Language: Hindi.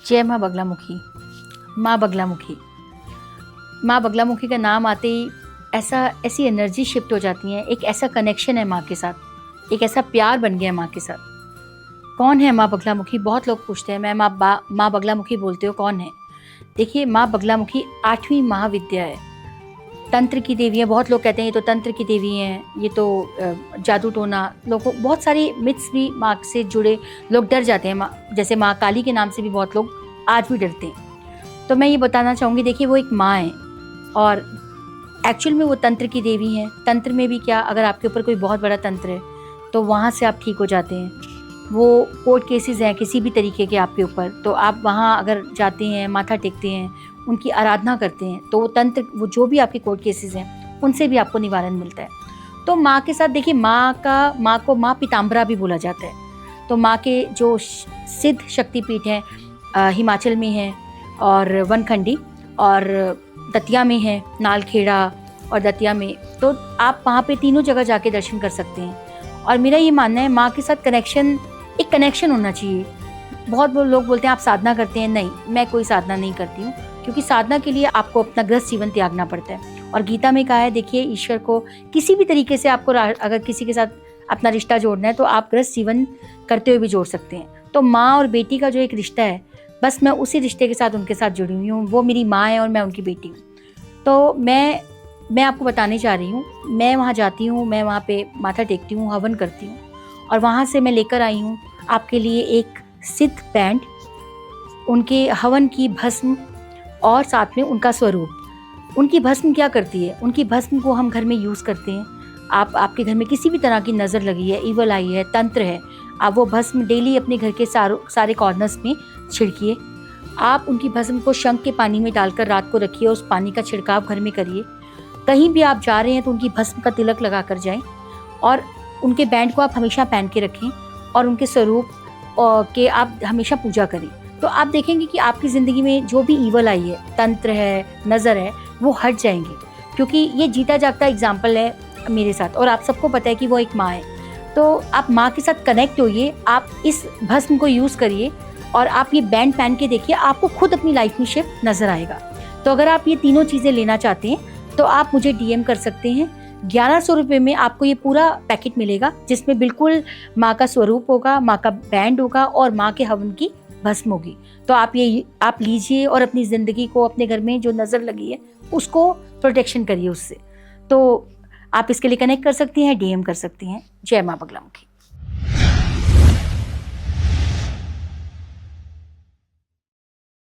जय माँ बगलामुखी। माँ बगलामुखी, माँ बगलामुखी का नाम आते ही ऐसी एनर्जी शिफ्ट हो जाती है। एक ऐसा कनेक्शन है माँ के साथ, एक ऐसा प्यार बन गया है माँ के साथ। कौन है माँ बगलामुखी? बहुत लोग पूछते हैं, मैं माँ बगलामुखी बोलते हो, कौन है? देखिए, माँ बगलामुखी 8वीं महाविद्या है, तंत्र की देवी है। बहुत लोग कहते हैं ये तो तंत्र की देवी हैं, ये तो जादू टोना, लोगों बहुत सारे मिथ्स भी माँ से जुड़े, लोग डर जाते हैं। माँ जैसे माँ काली के नाम से भी बहुत लोग आज भी डरते हैं। तो मैं ये बताना चाहूँगी, देखिए वो एक माँ है और एक्चुअल में वो तंत्र की देवी हैं। तंत्र में भी क्या, अगर आपके ऊपर कोई बहुत बड़ा तंत्र है तो वहाँ से आप ठीक हो जाते हैं। वो कोर्ट केसेस हैं किसी भी तरीके के आपके ऊपर, तो आप वहाँ अगर जाते हैं, माथा टेकते हैं, उनकी आराधना करते हैं, तो वो तंत्र, वो जो भी आपके कोर्ट केसेस हैं, उनसे भी आपको निवारण मिलता है। तो माँ के साथ देखिए, माँ को माँ पीताम्बरा भी बोला जाता है। तो माँ के जो सिद्ध शक्तिपीठ हैं हिमाचल में हैं और वनखंडी, और दतिया में है, नालखेड़ा और दतिया में, तो आप वहाँ पे तीनों जगह जाके दर्शन कर सकते हैं। और मेरा ये मानना है, माँ के साथ एक कनेक्शन होना चाहिए। बहुत लोग बोलते हैं आप साधना करते हैं, नहीं, मैं कोई साधना नहीं करती हूँ, क्योंकि साधना के लिए आपको अपना गृहस्थ जीवन त्यागना पड़ता है। और गीता में कहा है, देखिए, ईश्वर को किसी भी तरीके से आपको अगर किसी के साथ अपना रिश्ता जोड़ना है तो आप गृहस्थ जीवन करते हुए भी जोड़ सकते हैं। तो माँ और बेटी का जो एक रिश्ता है, बस मैं उसी रिश्ते के साथ उनके साथ जुड़ी हुई हूँ। वो मेरी माँ है और मैं उनकी बेटी हूँ। तो मैं आपको बताने चाह रही हूँ, मैं वहाँ जाती हूँ, मैं वहाँ पे माथा टेकती हूँ, हवन करती हूँ, और वहाँ से मैं लेकर आई हूँ आपके लिए एक सिद्ध बैंड, उनके हवन की भस्म और साथ में उनका स्वरूप। उनकी भस्म क्या करती है? उनकी भस्म को हम घर में यूज़ करते हैं। आपके घर में किसी भी तरह की नज़र लगी है, ईवल आई है, तंत्र है, आप वो भस्म डेली अपने घर के सारे कॉर्नर्स में छिड़किए। आप उनकी भस्म को शंख के पानी में डालकर रात को रखिए, उस पानी का छिड़काव घर में करिए। कहीं भी आप जा रहे हैं तो उनकी भस्म का तिलक लगा कर जाएं, और उनके बैंड को आप हमेशा पहन के रखें, और उनके स्वरूप के आप हमेशा पूजा करें। तो आप देखेंगे कि आपकी ज़िंदगी में जो भी ईवल आई है, तंत्र है, नज़र है, वो हट जाएंगे। क्योंकि ये जीता जागता एग्जाम्पल है मेरे साथ, और आप सबको पता है कि वो एक माँ है। तो आप माँ के साथ कनेक्ट होइए, आप इस भस्म को यूज़ करिए, और आप ये बैंड पहन के देखिए, आपको खुद अपनी लाइफ में शिफ्ट नज़र आएगा। तो अगर आप ये तीनों चीज़ें लेना चाहते हैं तो आप मुझे DM कर सकते हैं। 1100 रुपये में आपको ये पूरा पैकेट मिलेगा, जिसमें बिल्कुल माँ का स्वरूप होगा, माँ का बैंड होगा और माँ के हवन की भस्म होगी। तो आप लीजिए और अपनी ज़िंदगी को, अपने घर में जो नज़र लगी है उसको प्रोटेक्शन करिए उससे। तो आप इसके लिए कनेक्ट कर सकती हैं, DM कर सकती हैं। जय माँ बगलामुखी।